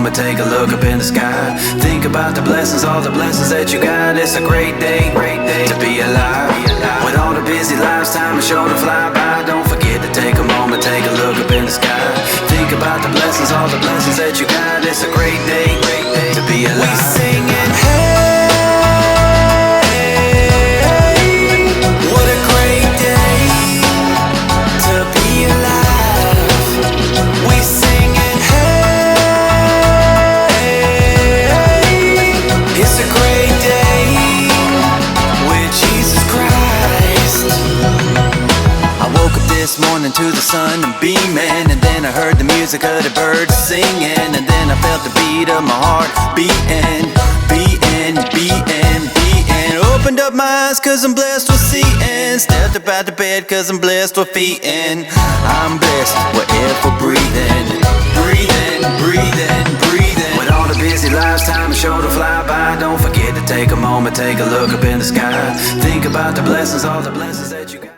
moment, take a look up in the sky. Think about the blessings, all the blessings that you got. It's a great day to be alive. With all the busy lives, time is sure to fly by. Don't forget to take a moment, take a look up in the sky. Think about the blessings, all the blessings that you got. It's a great day to be alive. We singing, hey, what a great day to be alive. We singing, hey, it's a great day with Jesus Christ. I woke up this morning to the sun and beaming, and then I heard the music of the birds singing, and then I felt the beat of my heart beating, beating, beating, beating. Opened up my eyes cause I'm blessed with seeing, stepped up out the bed cause I'm blessed with feeding. I'm blessed with air for breathing, breathing, breathing, breathing. With all the busy lives, time is sure to fly by. Don't forget to take a moment, take a look up in the sky. Think about the blessings, all the blessings that you got.